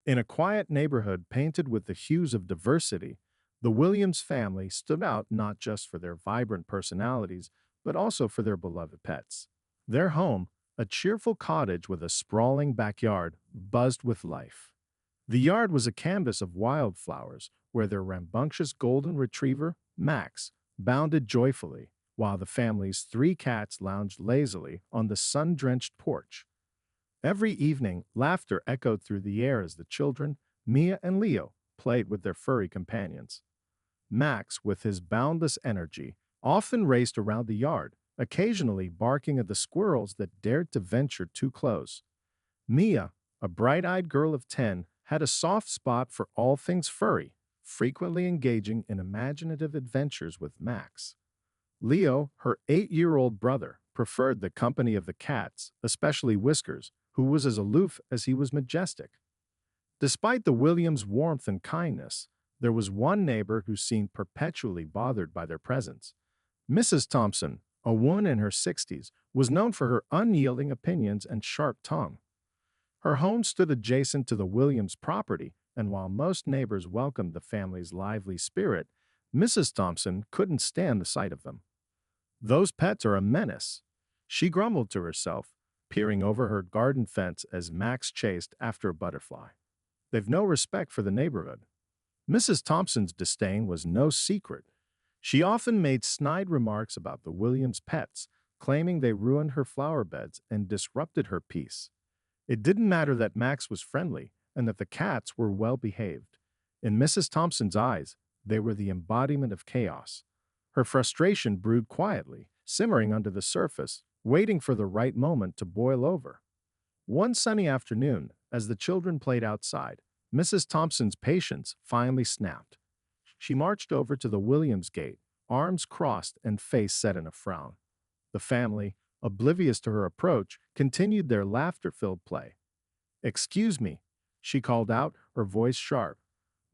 In a quiet neighborhood painted with the hues of diversity, the Williams family stood out not just for their vibrant personalities, but also for their beloved pets. Their home, a cheerful cottage with a sprawling backyard, buzzed with life. The yard was a canvas of wildflowers where their rambunctious golden retriever, Max, bounded joyfully, while the family's three cats lounged lazily on the sun drenched porch. Every evening, laughter echoed through the air as the children, Mia and Leo, played with their furry companions. Max, with his boundless energy, often raced around the yard, occasionally barking at the squirrels that dared to venture too close. Mia, a bright eyed girl of 10, had a soft spot for all things furry, frequently engaging in imaginative adventures with Max. Leo, her 8-year-old brother, preferred the company of the cats, especially Whiskers, who was as aloof as he was majestic. Despite the Williams' warmth and kindness, there was one neighbor who seemed perpetually bothered by their presence. Mrs. Thompson, a woman in her 60s, was known for her unyielding opinions and sharp tongue. Her home stood adjacent to the Williams property, and while most neighbors welcomed the family's lively spirit, Mrs. Thompson couldn't stand the sight of them. "Those pets are a menace," she grumbled to herself, peering over her garden fence as Max chased after a butterfly. "They've no respect for the neighborhood." Mrs. Thompson's disdain was no secret. She often made snide remarks about the Williams pets, claiming they ruined her flower beds and disrupted her peace. It didn't matter that Max was friendly and that the cats were well behaved. In Mrs. Thompson's eyes, they were the embodiment of chaos. Her frustration brewed quietly, simmering under the surface, waiting for the right moment to boil over. One sunny afternoon, as the children played outside, Mrs. Thompson's patience finally snapped. She marched over to the Williams gate, arms crossed and face set in a frown. The family, oblivious to her approach, continued their laughter-filled play. "Excuse me," she called out, her voice sharp.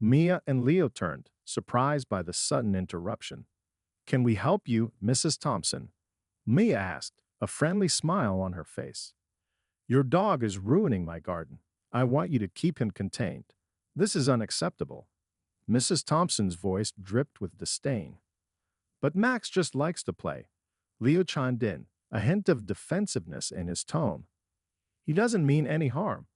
Mia and Leo turned, surprised by the sudden interruption. "Can we help you, Mrs. Thompson?" Mia asked, a friendly smile on her face. "Your dog is ruining my garden. I want you to keep him contained. This is unacceptable." Mrs. Thompson's voice dripped with disdain. "But Max just likes to play," Leo chimed in, a hint of defensiveness in his tone. "He doesn't mean any harm."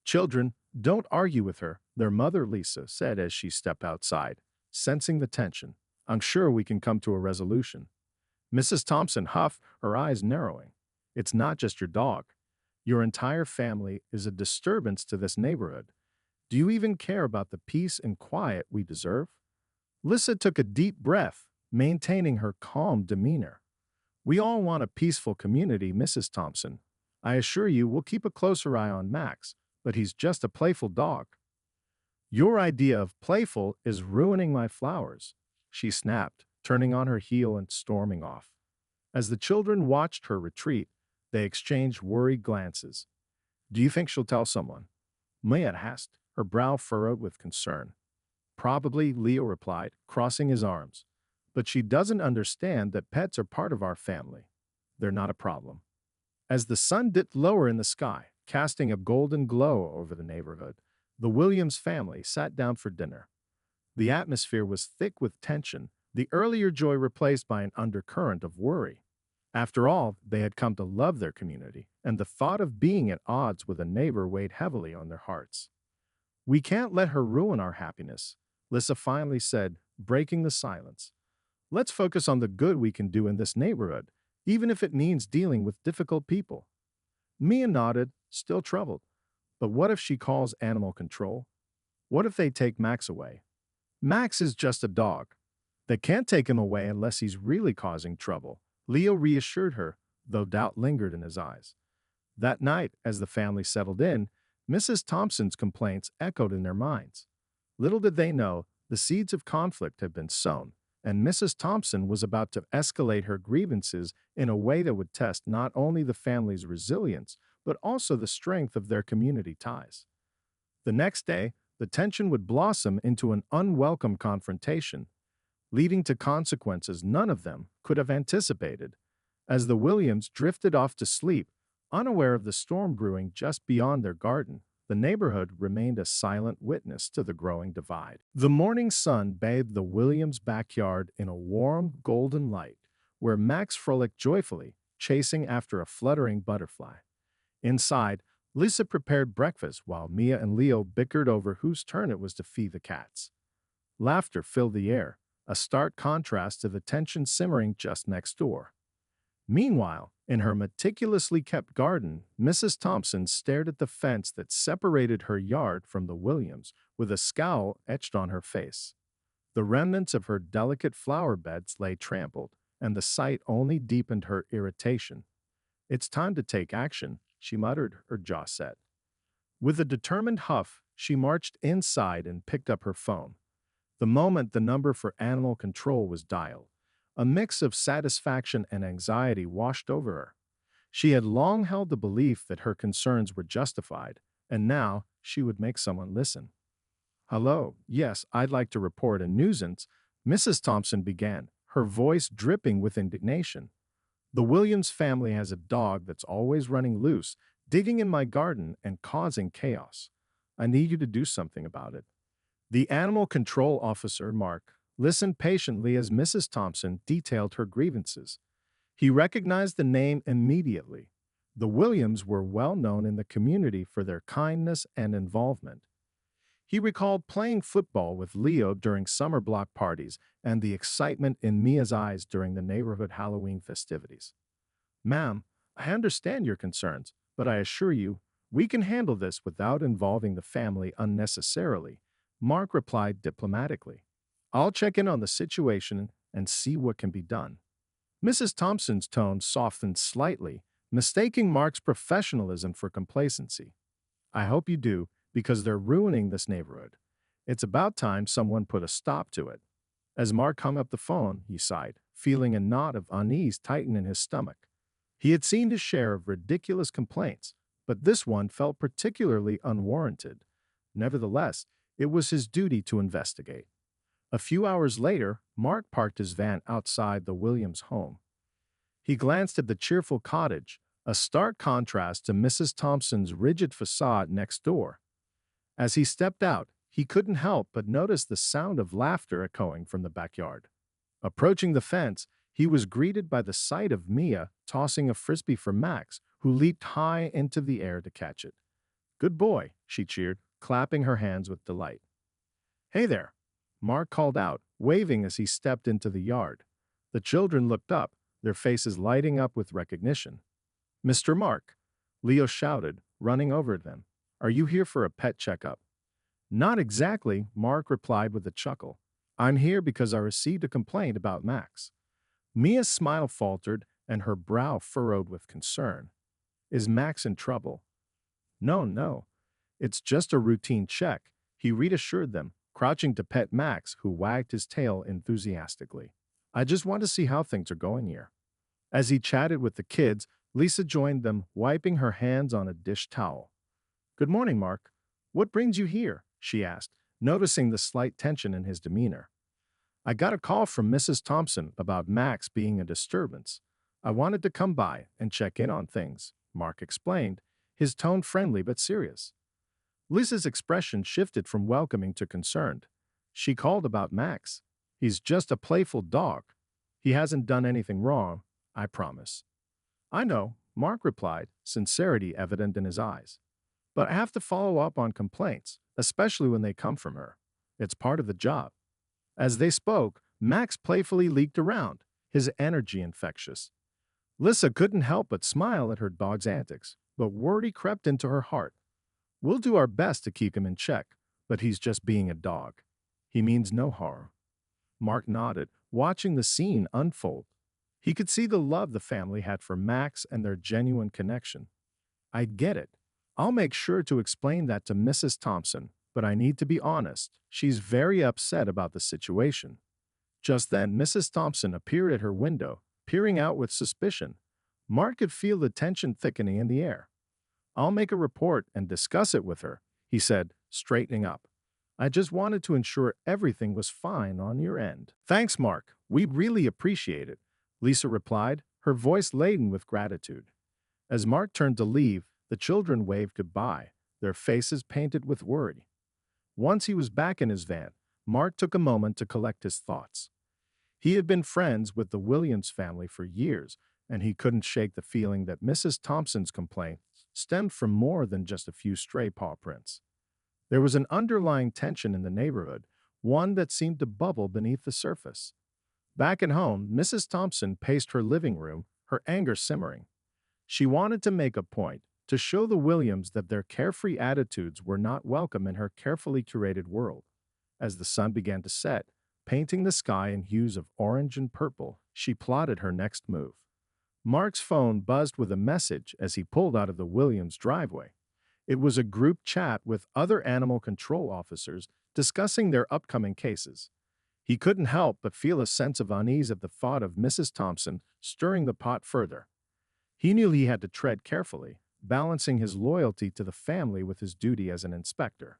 "Children, don't argue with her," their mother Lisa said as she stepped outside, sensing the tension. "I'm sure we can come to a resolution." Mrs. Thompson huffed, her eyes narrowing. "It's not just your dog. Your entire family is a disturbance to this neighborhood. Do you even care about the peace and quiet we deserve?" Lisa took a deep breath, maintaining her calm demeanor. "We all want a peaceful community, Mrs. Thompson. I assure you we'll keep a closer eye on Max, but he's just a playful dog." "Your idea of playful is ruining my flowers," she snapped, turning on her heel and storming off. As the children watched her retreat, they exchanged worried glances. "Do you think she'll tell someone?" Mia asked, her brow furrowed with concern. "Probably," Leo replied, crossing his arms. "But she doesn't understand that pets are part of our family. They're not a problem." As the sun dipped lower in the sky, casting a golden glow over the neighborhood, the Williams family sat down for dinner. The atmosphere was thick with tension, the earlier joy replaced by an undercurrent of worry. After all, they had come to love their community, and the thought of being at odds with a neighbor weighed heavily on their hearts. "We can't let her ruin our happiness," Lissa finally said, breaking the silence. "Let's focus on the good we can do in this neighborhood, even if it means dealing with difficult people." Mia nodded, still troubled. But what if she calls animal control? What if they take Max away? "Max is just a dog. They can't take him away unless he's really causing trouble," Leo reassured her, though doubt lingered in his eyes. That night, as the family settled in, Mrs. Thompson's complaints echoed in their minds. Little did they know, the seeds of conflict had been sown, and Mrs. Thompson was about to escalate her grievances in a way that would test not only the family's resilience, but also the strength of their community ties. The next day, the tension would blossom into an unwelcome confrontation, leading to consequences none of them could have anticipated. As the Williams drifted off to sleep, unaware of the storm brewing just beyond their garden, the neighborhood remained a silent witness to the growing divide. The morning sun bathed the Williams backyard in a warm, golden light, where Max frolicked joyfully, chasing after a fluttering butterfly. Inside, Lisa prepared breakfast while Mia and Leo bickered over whose turn it was to feed the cats. Laughter filled the air, a stark contrast to the tension simmering just next door. Meanwhile, in her meticulously kept garden, Mrs. Thompson stared at the fence that separated her yard from the Williams with a scowl etched on her face. The remnants of her delicate flower beds lay trampled, and the sight only deepened her irritation. "It's time to take action," she muttered, her jaw set. With a determined huff, she marched inside and picked up her phone. The moment the number for animal control was dialed, a mix of satisfaction and anxiety washed over her. She had long held the belief that her concerns were justified, and now she would make someone listen. "Hello, yes, I'd like to report a nuisance," Mrs. Thompson began, her voice dripping with indignation. "The Williams family has a dog that's always running loose, digging in my garden and causing chaos. I need you to do something about it." The animal control officer, Mark, listened patiently as Mrs. Thompson detailed her grievances. He recognized the name immediately. The Williams were well known in the community for their kindness and involvement. He recalled playing football with Leo during summer block parties and the excitement in Mia's eyes during the neighborhood Halloween festivities. "Ma'am, I understand your concerns, but I assure you, we can handle this without involving the family unnecessarily," Mark replied diplomatically. "I'll check in on the situation and see what can be done." Mrs. Thompson's tone softened slightly, mistaking Mark's professionalism for complacency. "I hope you do, because they're ruining this neighborhood. It's about time someone put a stop to it." As Mark hung up the phone, he sighed, feeling a knot of unease tighten in his stomach. He had seen his share of ridiculous complaints, but this one felt particularly unwarranted. Nevertheless, it was his duty to investigate. A few hours later, Mark parked his van outside the Williams home. He glanced at the cheerful cottage, a stark contrast to Mrs. Thompson's rigid facade next door. As he stepped out, he couldn't help but notice the sound of laughter echoing from the backyard. Approaching the fence, he was greeted by the sight of Mia tossing a frisbee for Max, who leaped high into the air to catch it. "Good boy," she cheered, clapping her hands with delight. "Hey there," Mark called out, waving as he stepped into the yard. The children looked up, their faces lighting up with recognition. "Mr. Mark," Leo shouted, running over to them. "Are you here for a pet checkup?" "Not exactly," Mark replied with a chuckle. "I'm here because I received a complaint about Max." Mia's smile faltered and her brow furrowed with concern. "Is Max in trouble?" "No, no. It's just a routine check," he reassured them, crouching to pet Max, who wagged his tail enthusiastically. "I just want to see how things are going here." As he chatted with the kids, Lisa joined them, wiping her hands on a dish towel. "Good morning, Mark. What brings you here?" she asked, noticing the slight tension in his demeanor. "I got a call from Mrs. Thompson about Max being a disturbance. I wanted to come by and check in on things," Mark explained, his tone friendly but serious. Lisa's expression shifted from welcoming to concerned. "She called about Max. He's just a playful dog. He hasn't done anything wrong, I promise." "I know," Mark replied, sincerity evident in his eyes. "But I have to follow up on complaints, especially when they come from her. It's part of the job." As they spoke, Max playfully leaked around, his energy infectious. Lisa couldn't help but smile at her dog's antics, but worry crept into her heart. "We'll do our best to keep him in check, but he's just being a dog. He means no harm." Mark nodded, watching the scene unfold. He could see the love the family had for Max and their genuine connection. "I get it. I'll make sure to explain that to Mrs. Thompson, but I need to be honest. She's very upset about the situation." Just then, Mrs. Thompson appeared at her window, peering out with suspicion. Mark could feel the tension thickening in the air. "I'll make a report and discuss it with her," he said, straightening up. "I just wanted to ensure everything was fine on your end." "Thanks, Mark. We really appreciate it," Lisa replied, her voice laden with gratitude. As Mark turned to leave, the children waved goodbye, their faces painted with worry. Once he was back in his van, Mark took a moment to collect his thoughts. He had been friends with the Williams family for years, and he couldn't shake the feeling that Mrs. Thompson's complaint stemmed from more than just a few stray paw prints. There was an underlying tension in the neighborhood, one that seemed to bubble beneath the surface. Back at home, Mrs. Thompson paced her living room, her anger simmering. She wanted to make a point, to show the Williams that their carefree attitudes were not welcome in her carefully curated world. As the sun began to set, painting the sky in hues of orange and purple, she plotted her next move. Mark's phone buzzed with a message as he pulled out of the Williams driveway. It was a group chat with other animal control officers discussing their upcoming cases. He couldn't help but feel a sense of unease at the thought of Mrs. Thompson stirring the pot further. He knew he had to tread carefully, balancing his loyalty to the family with his duty as an inspector.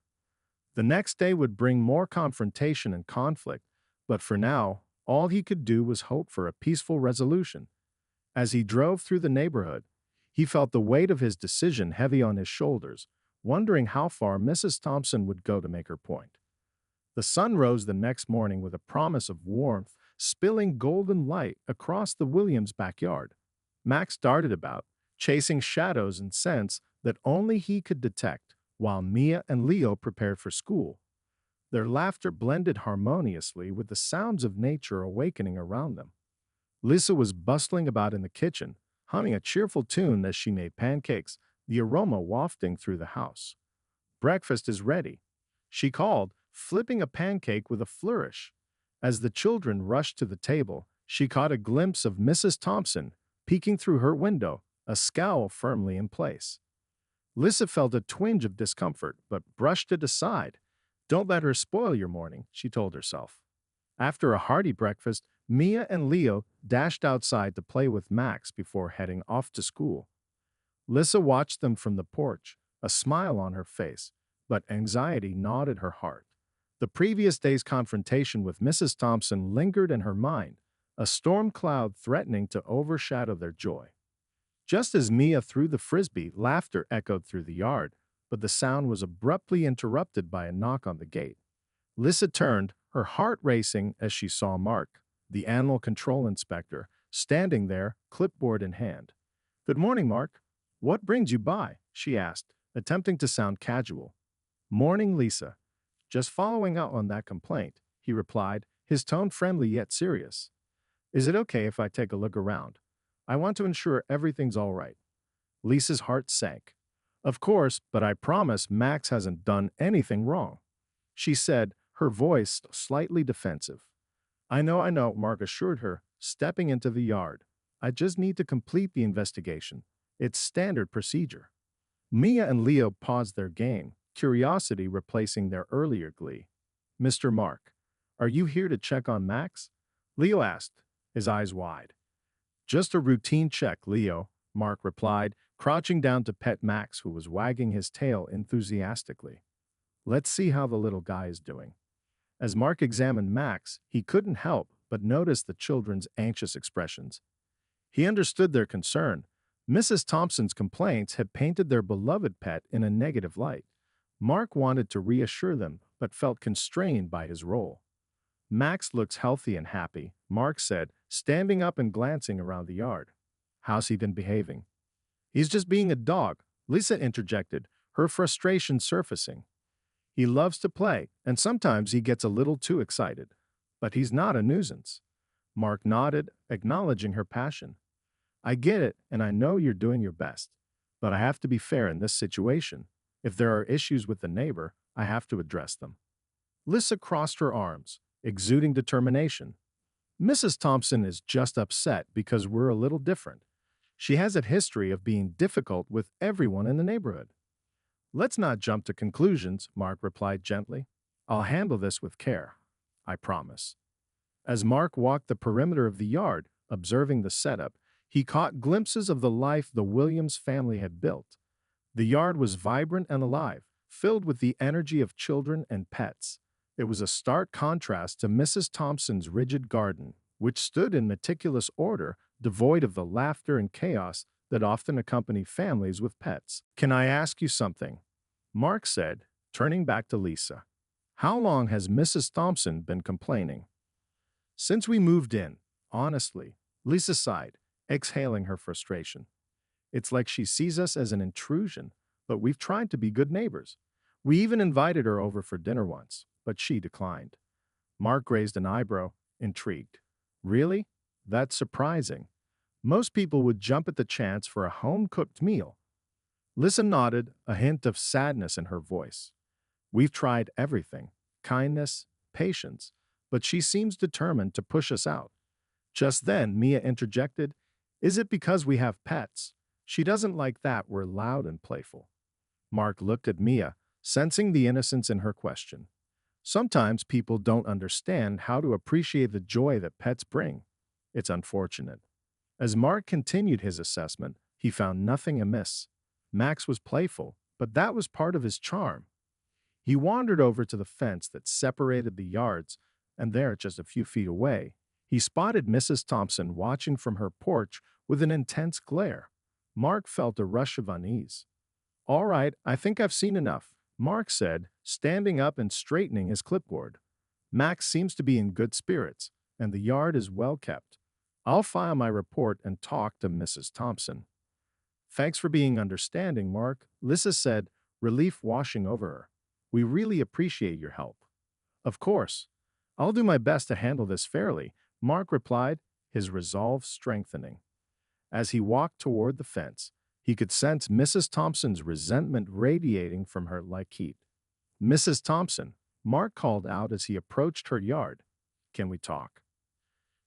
The next day would bring more confrontation and conflict, but for now, all he could do was hope for a peaceful resolution. As he drove through the neighborhood, he felt the weight of his decision heavy on his shoulders, wondering how far Mrs. Thompson would go to make her point. The sun rose the next morning with a promise of warmth, spilling golden light across the Williams' backyard. Max darted about, chasing shadows and scents that only he could detect, while Mia and Leo prepared for school. Their laughter blended harmoniously with the sounds of nature awakening around them. Lisa was bustling about in the kitchen, humming a cheerful tune as she made pancakes, the aroma wafting through the house. "Breakfast is ready," she called, flipping a pancake with a flourish. As the children rushed to the table, she caught a glimpse of Mrs. Thompson peeking through her window, a scowl firmly in place. Lisa felt a twinge of discomfort, but brushed it aside. "Don't let her spoil your morning," she told herself. After a hearty breakfast, Mia and Leo dashed outside to play with Max before heading off to school. Lisa watched them from the porch, a smile on her face, but anxiety gnawed at her heart. The previous day's confrontation with Mrs. Thompson lingered in her mind, a storm cloud threatening to overshadow their joy. Just as Mia threw the frisbee, laughter echoed through the yard, but the sound was abruptly interrupted by a knock on the gate. Lisa turned, her heart racing as she saw Mark, the animal control inspector, standing there, clipboard in hand. "Good morning, Mark. What brings you by?" she asked, attempting to sound casual. "Morning, Lisa. Just following up on that complaint," he replied, his tone friendly yet serious. "Is it okay if I take a look around? I want to ensure everything's all right." Lisa's heart sank. "Of course, but I promise Max hasn't done anything wrong," she said, her voice slightly defensive. I know, Mark assured her, stepping into the yard. "I just need to complete the investigation. It's standard procedure." Mia and Leo paused their game, curiosity replacing their earlier glee. "Mr. Mark, are you here to check on Max?" Leo asked, his eyes wide. "Just a routine check, Leo," Mark replied, crouching down to pet Max, who was wagging his tail enthusiastically. "Let's see how the little guy is doing." As Mark examined Max, he couldn't help but notice the children's anxious expressions. He understood their concern. Mrs. Thompson's complaints had painted their beloved pet in a negative light. Mark wanted to reassure them, but felt constrained by his role. "Max looks healthy and happy," Mark said, standing up and glancing around the yard. "How's he been behaving?" "He's just being a dog," Lisa interjected, her frustration surfacing. "He loves to play, and sometimes he gets a little too excited. But he's not a nuisance." Mark nodded, acknowledging her passion. "I get it, and I know you're doing your best. But I have to be fair in this situation. If there are issues with the neighbor, I have to address them." Lisa crossed her arms, exuding determination. "Mrs. Thompson is just upset because we're a little different. She has a history of being difficult with everyone in the neighborhood." "Let's not jump to conclusions," Mark replied gently. "I'll handle this with care. I promise." As Mark walked the perimeter of the yard, observing the setup, he caught glimpses of the life the Williams family had built. The yard was vibrant and alive, filled with the energy of children and pets. It was a stark contrast to Mrs. Thompson's rigid garden, which stood in meticulous order, devoid of the laughter and chaos that often accompany families with pets. "Can I ask you something?" Mark said, turning back to Lisa. How long has Mrs. Thompson been complaining? Since we moved in, honestly, Lisa sighed, exhaling her frustration. It's like she sees us as an intrusion, but we've tried to be good neighbors. We even invited her over for dinner once, but she declined. Mark raised an eyebrow, intrigued. Really? That's surprising. Most people would jump at the chance for a home cooked meal. Lisa nodded, a hint of sadness in her voice. We've tried everything kindness, patience, but she seems determined to push us out. Just then, Mia interjected, is it because we have pets? She doesn't like that we're loud and playful. Mark looked at Mia, sensing the innocence in her question. Sometimes people don't understand how to appreciate the joy that pets bring. It's unfortunate. As Mark continued his assessment, he found nothing amiss. Max was playful, but that was part of his charm. He wandered over to the fence that separated the yards, and there, just a few feet away, he spotted Mrs. Thompson watching from her porch with an intense glare. Mark felt a rush of unease. All right, I think I've seen enough, Mark said, standing up and straightening his clipboard. Max seems to be in good spirits, and the yard is well kept. I'll file my report and talk to Mrs. Thompson. Thanks for being understanding, Mark, Lisa said, relief washing over her. We really appreciate your help. Of course. I'll do my best to handle this fairly, Mark replied, his resolve strengthening. As he walked toward the fence, he could sense Mrs. Thompson's resentment radiating from her like heat. Mrs. Thompson, Mark called out as he approached her yard. Can we talk?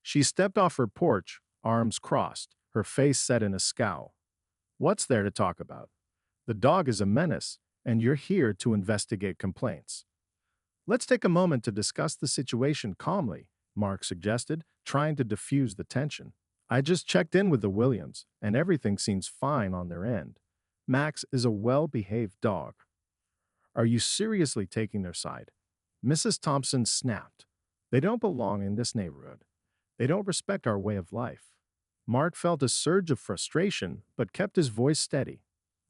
She stepped off her porch, arms crossed, her face set in a scowl. What's there to talk about? The dog is a menace, and you're here to investigate complaints. Let's take a moment to discuss the situation calmly, Mark suggested, trying to diffuse the tension. I just checked in with the Williams, and everything seems fine on their end. Max is a well-behaved dog. Are you seriously taking their side? Mrs. Thompson snapped. They don't belong in this neighborhood. They don't respect our way of life. Mark felt a surge of frustration, but kept his voice steady.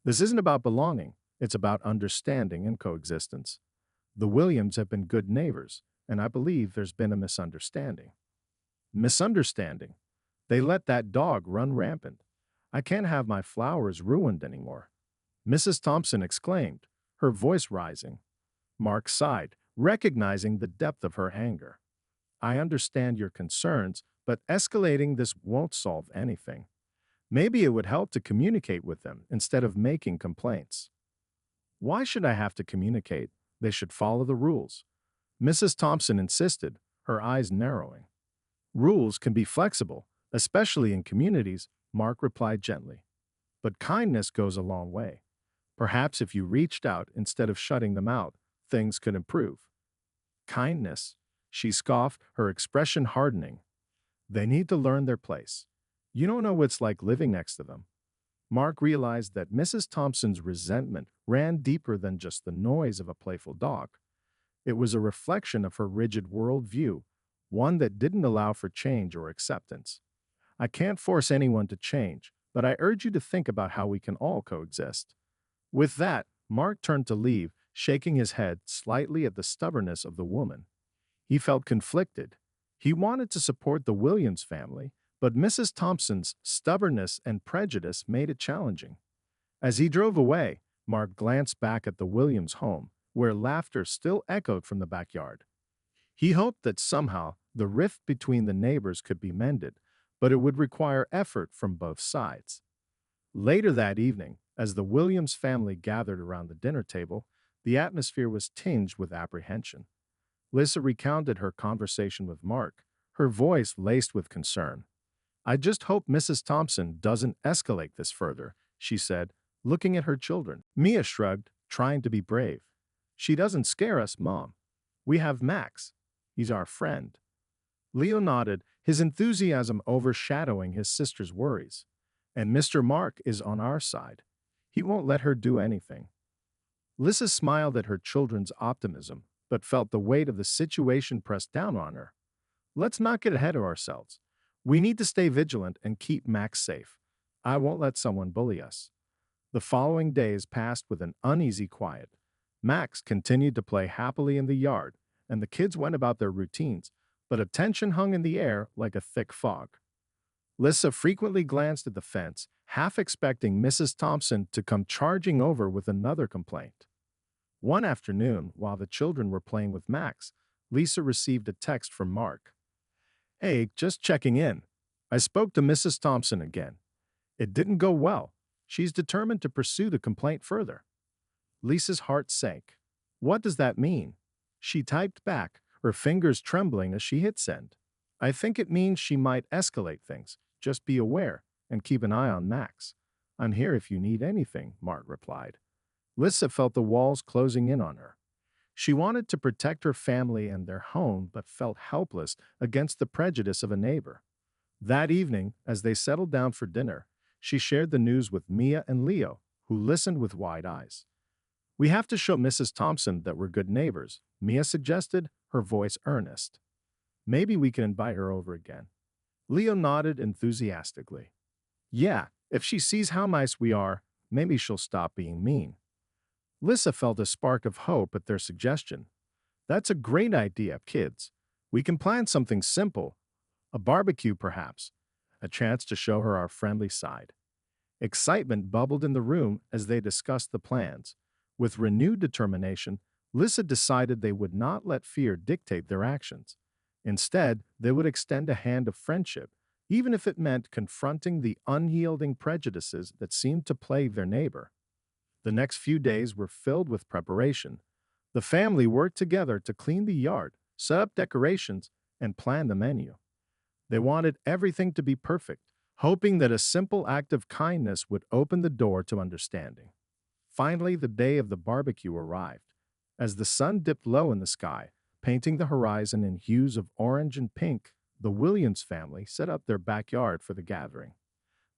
This isn't about belonging. It's about understanding and coexistence. The Williams have been good neighbors, and I believe there's been a misunderstanding. Misunderstanding? They let that dog run rampant. I can't have my flowers ruined anymore. Mrs. Thompson exclaimed, her voice rising. Mark sighed, recognizing the depth of her anger. I understand your concerns, but escalating this won't solve anything. Maybe it would help to communicate with them instead of making complaints. Why should I have to communicate? They should follow the rules. Mrs. Thompson insisted, her eyes narrowing. Rules can be flexible, especially in communities, Mark replied gently. But kindness goes a long way. Perhaps if you reached out instead of shutting them out, things could improve. Kindness, she scoffed, her expression hardening. They need to learn their place. You don't know what it's like living next to them. Mark realized that Mrs. Thompson's resentment ran deeper than just the noise of a playful dog. It was a reflection of her rigid worldview, one that didn't allow for change or acceptance. I can't force anyone to change, but I urge you to think about how we can all coexist. With that, Mark turned to leave, shaking his head slightly at the stubbornness of the woman. He felt conflicted. He wanted to support the Williams family, but Mrs. Thompson's stubbornness and prejudice made it challenging. As he drove away, Mark glanced back at the Williams home, where laughter still echoed from the backyard. He hoped that somehow the rift between the neighbors could be mended, but it would require effort from both sides. Later that evening, as the Williams family gathered around the dinner table, the atmosphere was tinged with apprehension. Lisa recounted her conversation with Mark, her voice laced with concern. I just hope Mrs. Thompson doesn't escalate this further, she said, looking at her children. Mia shrugged, trying to be brave. She doesn't scare us, Mom. We have Max. He's our friend. Leo nodded, his enthusiasm overshadowing his sister's worries. And Mr. Mark is on our side. He won't let her do anything. Lisa smiled at her children's optimism, but felt the weight of the situation press down on her. Let's not get ahead of ourselves. We need to stay vigilant and keep Max safe. I won't let someone bully us. The following days passed with an uneasy quiet. Max continued to play happily in the yard, and the kids went about their routines, but a tension hung in the air like a thick fog. Lissa frequently glanced at the fence, half expecting Mrs. Thompson to come charging over with another complaint. One afternoon, while the children were playing with Max, Lisa received a text from Mark. Hey, just checking in. I spoke to Mrs. Thompson again. It didn't go well. She's determined to pursue the complaint further. Lisa's heart sank. What does that mean? She typed back, her fingers trembling as she hit send. I think it means she might escalate things. Just be aware and keep an eye on Max. I'm here if you need anything, Mark replied. Lisa felt the walls closing in on her. She wanted to protect her family and their home, but felt helpless against the prejudice of a neighbor. That evening, as they settled down for dinner, she shared the news with Mia and Leo, who listened with wide eyes. We have to show Mrs. Thompson that we're good neighbors, Mia suggested, her voice earnest. Maybe we can invite her over again. Leo nodded enthusiastically. Yeah, if she sees how nice we are, maybe she'll stop being mean. Lissa felt a spark of hope at their suggestion. That's a great idea, kids. We can plan something simple. A barbecue, perhaps. A chance to show her our friendly side. Excitement bubbled in the room as they discussed the plans. With renewed determination, Lissa decided they would not let fear dictate their actions. Instead, they would extend a hand of friendship, even if it meant confronting the unyielding prejudices that seemed to plague their neighbor. The next few days were filled with preparation. The family worked together to clean the yard, set up decorations, and plan the menu. They wanted everything to be perfect, hoping that a simple act of kindness would open the door to understanding. Finally, the day of the barbecue arrived. As the sun dipped low in the sky, painting the horizon in hues of orange and pink, the Williams family set up their backyard for the gathering.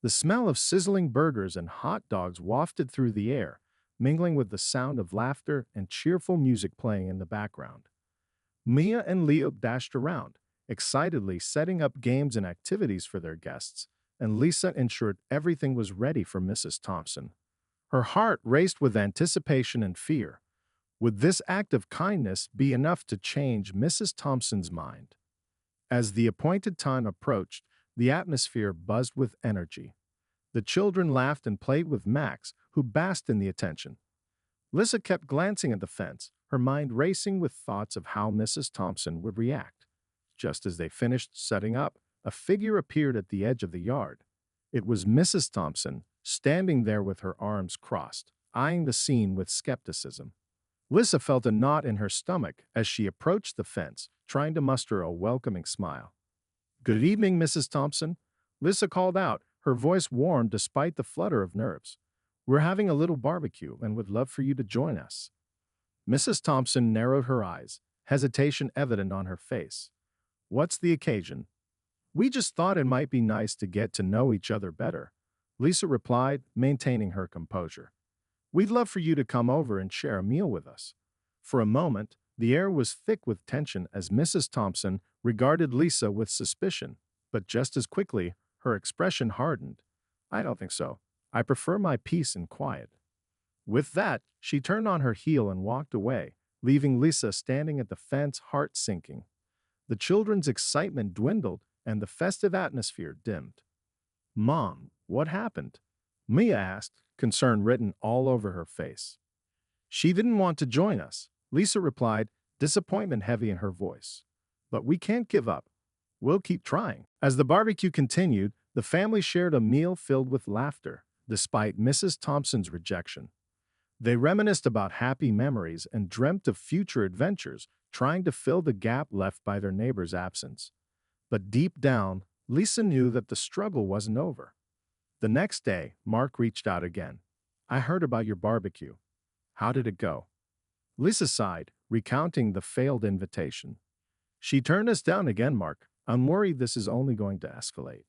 The smell of sizzling burgers and hot dogs wafted through the air, mingling with the sound of laughter and cheerful music playing in the background. Mia and Leo dashed around, excitedly setting up games and activities for their guests, and Lisa ensured everything was ready for Mrs. Thompson. Her heart raced with anticipation and fear. Would this act of kindness be enough to change Mrs. Thompson's mind? As the appointed time approached, the atmosphere buzzed with energy. The children laughed and played with Max, who basked in the attention. Lissa kept glancing at the fence, her mind racing with thoughts of how Mrs. Thompson would react. Just as they finished setting up, a figure appeared at the edge of the yard. It was Mrs. Thompson, standing there with her arms crossed, eyeing the scene with skepticism. Lissa felt a knot in her stomach as she approached the fence, trying to muster a welcoming smile. Good evening, Mrs. Thompson. Lissa called out, her voice warm despite the flutter of nerves. We're having a little barbecue and would love for you to join us. Mrs. Thompson narrowed her eyes, hesitation evident on her face. What's the occasion? We just thought it might be nice to get to know each other better, Lisa replied, maintaining her composure. We'd love for you to come over and share a meal with us. For a moment, the air was thick with tension as Mrs. Thompson regarded Lisa with suspicion, but just as quickly, her expression hardened. I don't think so. I prefer my peace and quiet. With that, she turned on her heel and walked away, leaving Lisa standing at the fence, heart sinking. The children's excitement dwindled and the festive atmosphere dimmed. Mom, what happened? Mia asked, concern written all over her face. She didn't want to join us, Lisa replied, disappointment heavy in her voice. But we can't give up. We'll keep trying. As the barbecue continued, the family shared a meal filled with laughter, despite Mrs. Thompson's rejection. They reminisced about happy memories and dreamt of future adventures, trying to fill the gap left by their neighbor's absence. But deep down, Lisa knew that the struggle wasn't over. The next day, Mark reached out again. I heard about your barbecue. How did it go? Lisa sighed, recounting the failed invitation. She turned us down again, Mark. I'm worried this is only going to escalate.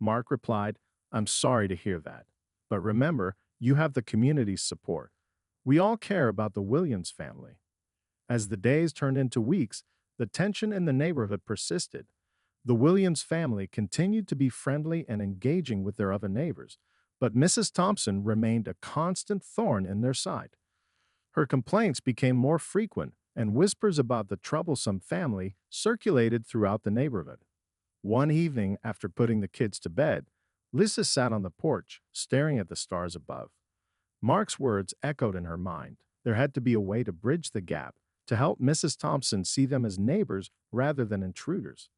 Mark replied, I'm sorry to hear that. But remember, you have the community's support. We all care about the Williams family. As the days turned into weeks, the tension in the neighborhood persisted. The Williams family continued to be friendly and engaging with their other neighbors, but Mrs. Thompson remained a constant thorn in their side. Her complaints became more frequent, and whispers about the troublesome family circulated throughout the neighborhood. One evening, after putting the kids to bed, Lisa sat on the porch, staring at the stars above. Mark's words echoed in her mind. There had to be a way to bridge the gap, to help Mrs. Thompson see them as neighbors rather than intruders.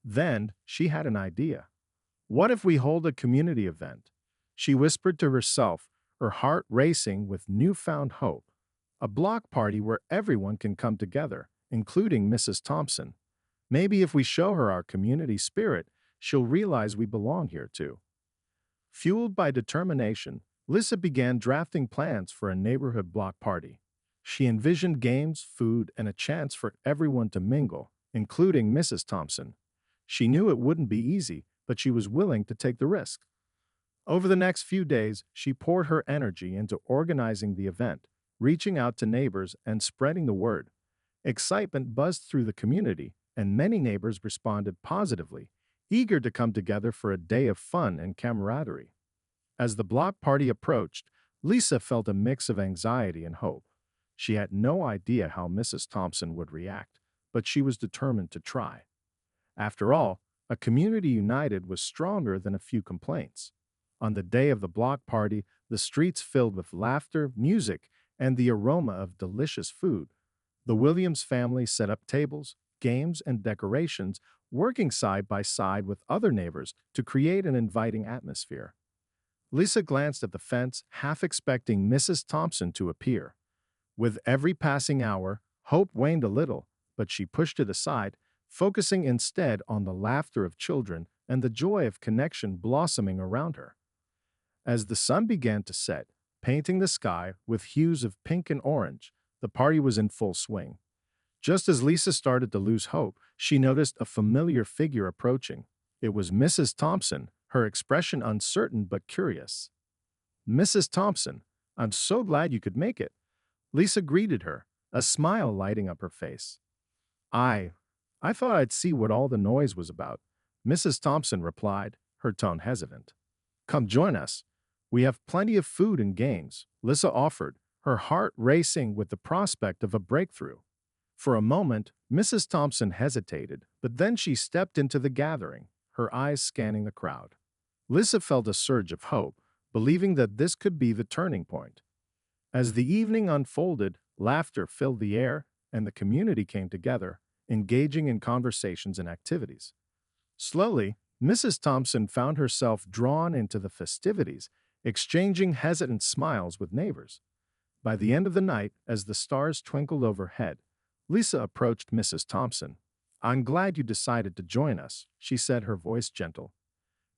Then she had an idea. What if we hold a community event? She whispered to herself, her heart racing with newfound hope. A block party where everyone can come together, including Mrs. Thompson. Maybe if we show her our community spirit, she'll realize we belong here too. Fueled by determination, Lisa began drafting plans for a neighborhood block party. She envisioned games, food, and a chance for everyone to mingle, including Mrs. Thompson. She knew it wouldn't be easy, but she was willing to take the risk. Over the next few days, she poured her energy into organizing the event, reaching out to neighbors and spreading the word. Excitement buzzed through the community, and many neighbors responded positively, eager to come together for a day of fun and camaraderie. As the block party approached, Lisa felt a mix of anxiety and hope. She had no idea how Mrs. Thompson would react, but she was determined to try. After all, a community united was stronger than a few complaints. On the day of the block party, the streets filled with laughter, music, and the aroma of delicious food. The Williams family set up tables, games, and decorations, working side by side with other neighbors to create an inviting atmosphere. Lisa glanced at the fence, half expecting Mrs. Thompson to appear. With every passing hour, hope waned a little, but she pushed it aside, focusing instead on the laughter of children and the joy of connection blossoming around her. As the sun began to set, painting the sky with hues of pink and orange, the party was in full swing. Just as Lisa started to lose hope, she noticed a familiar figure approaching. It was Mrs. Thompson, her expression uncertain but curious. "Mrs. Thompson, I'm so glad you could make it." Lisa greeted her, a smile lighting up her face. I, I thought I'd see what all the noise was about," Mrs. Thompson replied, her tone hesitant. "Come join us. We have plenty of food and games," Lisa offered, her heart racing with the prospect of a breakthrough. For a moment, Mrs. Thompson hesitated, but then she stepped into the gathering, her eyes scanning the crowd. Lisa felt a surge of hope, believing that this could be the turning point. As the evening unfolded, laughter filled the air, and the community came together, engaging in conversations and activities. Slowly, Mrs. Thompson found herself drawn into the festivities, exchanging hesitant smiles with neighbors. By the end of the night, as the stars twinkled overhead, Lisa approached Mrs. Thompson. "I'm glad you decided to join us," she said, her voice gentle.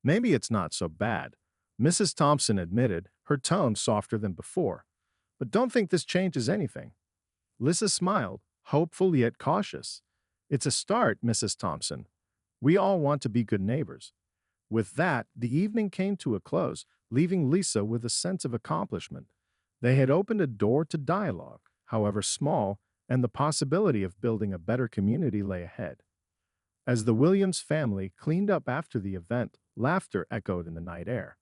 "Maybe it's not so bad," Mrs. Thompson admitted, her tone softer than before. "But don't think this changes anything." Lisa smiled, hopeful yet cautious. "It's a start, Mrs. Thompson. We all want to be good neighbors." With that, the evening came to a close, leaving Lisa with a sense of accomplishment. They had opened a door to dialogue, however small, and the possibility of building a better community lay ahead. As the Williams family cleaned up after the event, laughter echoed in the night air.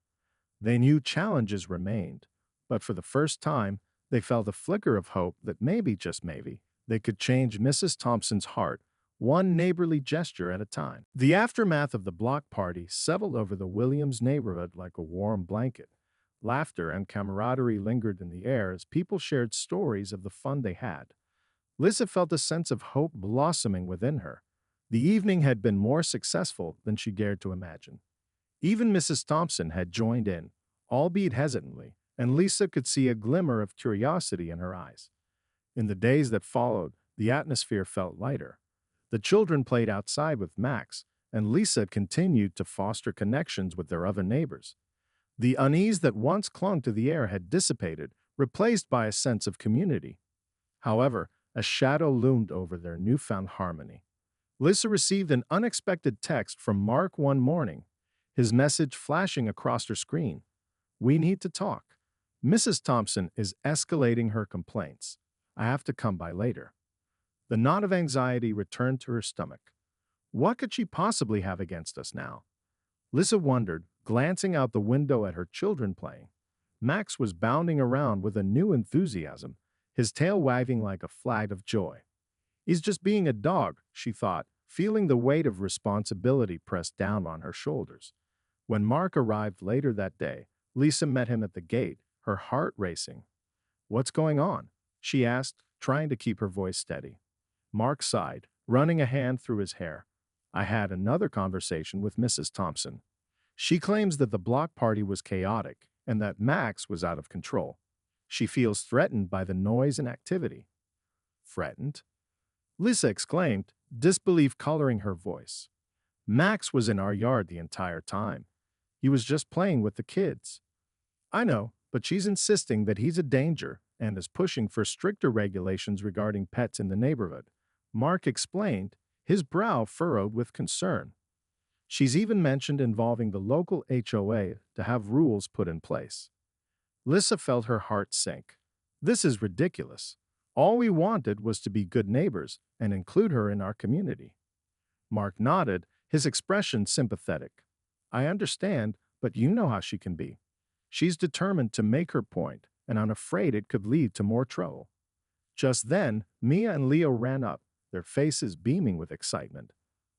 They knew challenges remained, but for the first time, they felt a flicker of hope that maybe, just maybe, they could change Mrs. Thompson's heart, one neighborly gesture at a time. The aftermath of the block party settled over the Williams neighborhood like a warm blanket. Laughter and camaraderie lingered in the air as people shared stories of the fun they had. Lisa felt a sense of hope blossoming within her. The evening had been more successful than she dared to imagine. Even Mrs. Thompson had joined in, albeit hesitantly, and Lisa could see a glimmer of curiosity in her eyes. In the days that followed, the atmosphere felt lighter. The children played outside with Max, and Lisa continued to foster connections with their other neighbors. The unease that once clung to the air had dissipated, replaced by a sense of community. However, a shadow loomed over their newfound harmony. Lisa received an unexpected text from Mark one morning, his message flashing across her screen. "We need to talk. Mrs. Thompson is escalating her complaints. I have to come by later." The knot of anxiety returned to her stomach. What could she possibly have against us now? Lisa wondered, glancing out the window at her children playing. Max was bounding around with a new enthusiasm, his tail wagging like a flag of joy. He's just being a dog, she thought, feeling the weight of responsibility pressed down on her shoulders. When Mark arrived later that day, Lisa met him at the gate, her heart racing. "What's going on?" she asked, trying to keep her voice steady. Mark sighed, running a hand through his hair. "I had another conversation with Mrs. Thompson. She claims that the block party was chaotic and that Max was out of control. She feels threatened by the noise and activity." "Threatened?" Lisa exclaimed, disbelief coloring her voice. "Max was in our yard the entire time. He was just playing with the kids." "I know, but she's insisting that he's a danger and is pushing for stricter regulations regarding pets in the neighborhood," Mark explained, his brow furrowed with concern. "She's even mentioned involving the local HOA to have rules put in place." Lissa felt her heart sink. This is ridiculous. All we wanted was to be good neighbors and include her in our community. Mark nodded, his expression sympathetic. "I understand, but you know how she can be. She's determined to make her point, and I'm afraid it could lead to more trouble." Just then, Mia and Leo ran up, their faces beaming with excitement.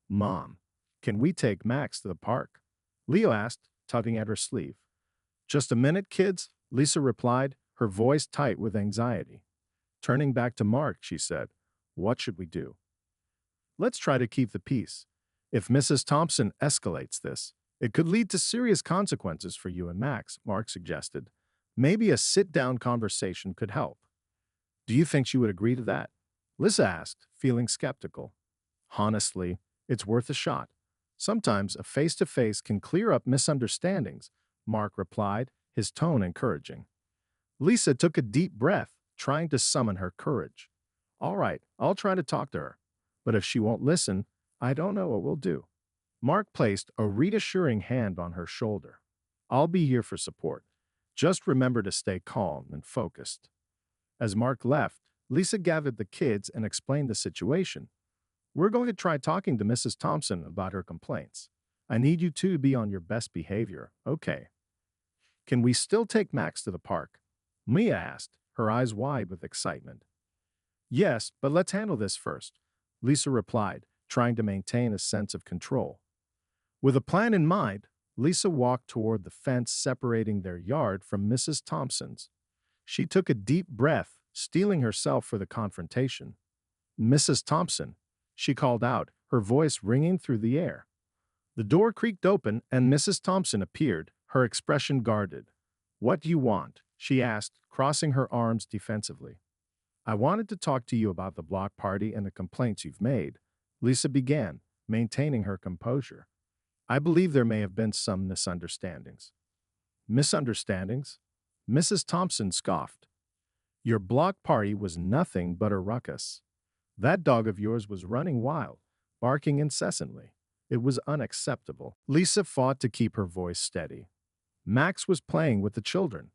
"Mom, can we take Max to the park?" Leo asked, tugging at her sleeve. "Just a minute, kids," Lisa replied, her voice tight with anxiety. Turning back to Mark, she said, "What should we do?" "Let's try to keep the peace. If Mrs. Thompson escalates this, it could lead to serious consequences for you and Max," Mark suggested. "Maybe a sit-down conversation could help." "Do you think she would agree to that?" Lisa asked, feeling skeptical. "Honestly, it's worth a shot. Sometimes a face-to-face can clear up misunderstandings," Mark replied, his tone encouraging. Lisa took a deep breath, trying to summon her courage. "All right, I'll try to talk to her. But if she won't listen, I don't know what we'll do." Mark placed a reassuring hand on her shoulder. "I'll be here for support. Just remember to stay calm and focused." As Mark left, Lisa gathered the kids and explained the situation. "We're going to try talking to Mrs. Thompson about her complaints. I need you two to be on your best behavior, okay?" "Can we still take Max to the park?" Mia asked, her eyes wide with excitement. "Yes, but let's handle this first," Lisa replied, trying to maintain a sense of control. With a plan in mind, Lisa walked toward the fence separating their yard from Mrs. Thompson's. She took a deep breath, steeling herself for the confrontation. "Mrs. Thompson," she called out, her voice ringing through the air. The door creaked open and Mrs. Thompson appeared, her expression guarded. "What do you want?" she asked, crossing her arms defensively. "I wanted to talk to you about the block party and the complaints you've made," Lisa began, maintaining her composure. "I believe there may have been some misunderstandings." "Misunderstandings?" Mrs. Thompson scoffed. "Your block party was nothing but a ruckus. That dog of yours was running wild, barking incessantly. It was unacceptable." Lisa fought to keep her voice steady. "Max was playing with the children.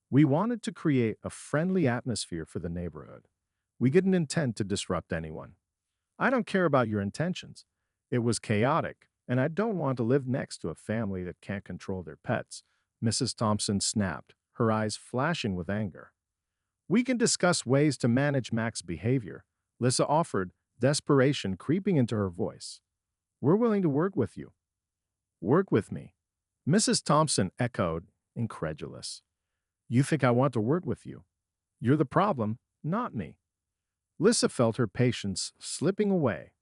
We wanted to create a friendly atmosphere for the neighborhood. We didn't intend to disrupt anyone." "I don't care about your intentions. It was chaotic, and I don't want to live next to a family that can't control their pets," Mrs. Thompson snapped, her eyes flashing with anger. "We can discuss ways to manage Max's behavior," Lisa offered, desperation creeping into her voice. "We're willing to work with you." "Work with me?" Mrs. Thompson echoed, incredulous. "You think I want to work with you? You're the problem, not me." Lisa felt her patience slipping away.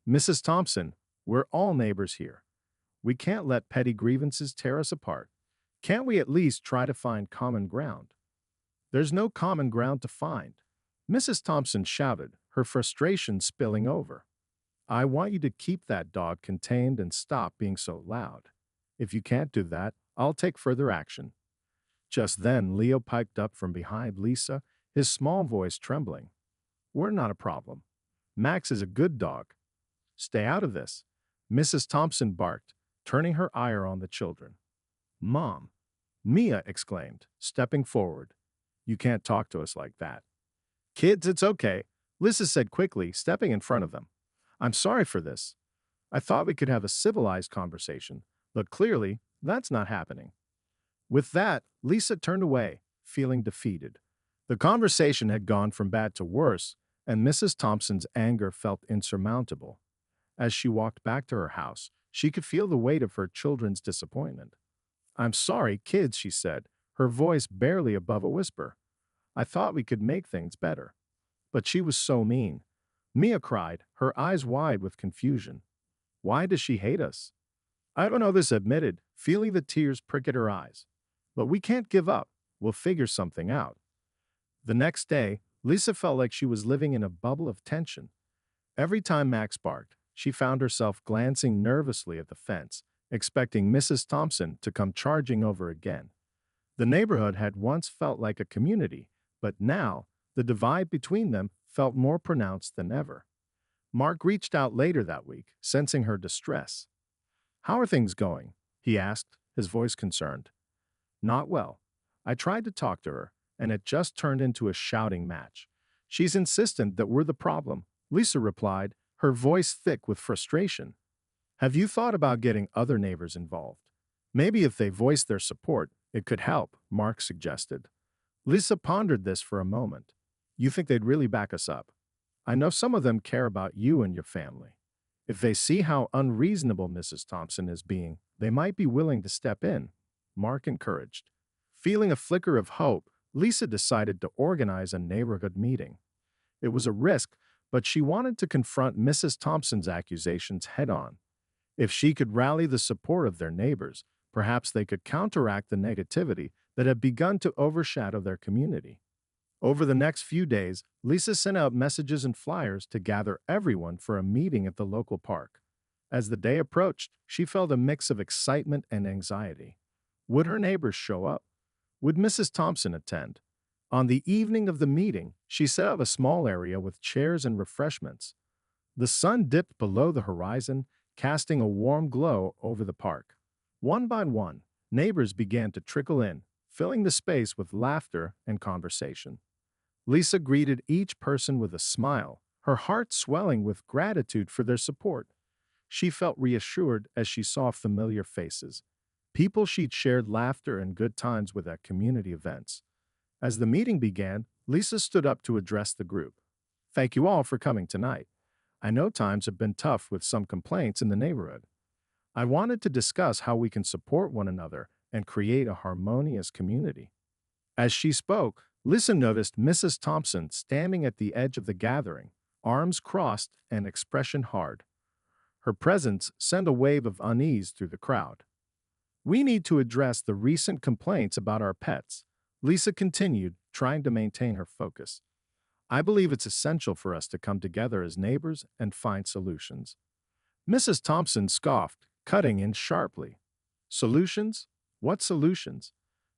"Mrs. Thompson, we're all neighbors here. We can't let petty grievances tear us apart. Can't we at least try to find common ground?" "There's no common ground to find," Mrs. Thompson shouted, her frustration spilling over. "I want you to keep that dog contained and stop being so loud. If you can't do that, I'll take further action." Just then, Leo piped up from behind Lisa, his small voice trembling. "We're not a problem. Max is a good dog. Stay out of this," Mrs. Thompson barked, turning her ire on the children. "Mom," Mia exclaimed, stepping forward. "You can't talk to us like that." "Kids, it's okay," Lisa said quickly, stepping in front of them. "I'm sorry for this. I thought we could have a civilized conversation, but clearly that's not happening." With that, Lisa turned away, feeling defeated. The conversation had gone from bad to worse, and Mrs. Thompson's anger felt insurmountable. As she walked back to her house, she could feel the weight of her children's disappointment. "I'm sorry, kids," she said, her voice barely above a whisper. "I thought we could make things better." But she was so mean. Mia cried, her eyes wide with confusion. "Why does she hate us?" "I don't know," this admitted, feeling the tears prick at her eyes. "But we can't give up. We'll figure something out." The next day, Lisa felt like she was living in a bubble of tension. Every time Max barked, she found herself glancing nervously at the fence, expecting Mrs. Thompson to come charging over again. The neighborhood had once felt like a community, but now the divide between them felt more pronounced than ever. Mark reached out later that week, sensing her distress. "How are things going?" he asked, his voice concerned. "Not well. I tried to talk to her, and it just turned into a shouting match. She's insistent that we're the problem," Lisa replied, her voice thick with frustration. "Have you thought about getting other neighbors involved? Maybe if they voice their support, it could help," Mark suggested. Lisa pondered this for a moment. "You think they'd really back us up?" "I know some of them care about you and your family. If they see how unreasonable Mrs. Thompson is being, they might be willing to step in," Mark encouraged. Feeling a flicker of hope, Lisa decided to organize a neighborhood meeting. It was a risk, but she wanted to confront Mrs. Thompson's accusations head-on. If she could rally the support of their neighbors, perhaps they could counteract the negativity that had begun to overshadow their community. Over the next few days, Lisa sent out messages and flyers to gather everyone for a meeting at the local park. As the day approached, she felt a mix of excitement and anxiety. Would her neighbors show up? Would Mrs. Thompson attend? On the evening of the meeting, she set up a small area with chairs and refreshments. The sun dipped below the horizon, casting a warm glow over the park. One by one, neighbors began to trickle in, filling the space with laughter and conversation. Lisa greeted each person with a smile, her heart swelling with gratitude for their support. She felt reassured as she saw familiar faces, people she'd shared laughter and good times with at community events. As the meeting began, Lisa stood up to address the group. "Thank you all for coming tonight. I know times have been tough with some complaints in the neighborhood. I wanted to discuss how we can support one another and create a harmonious community." As she spoke, Lisa noticed Mrs. Thompson standing at the edge of the gathering, arms crossed and expression hard. Her presence sent a wave of unease through the crowd. "We need to address the recent complaints about our pets," Lisa continued, trying to maintain her focus. "I believe it's essential for us to come together as neighbors and find solutions." Mrs. Thompson scoffed, cutting in sharply. "Solutions? What solutions?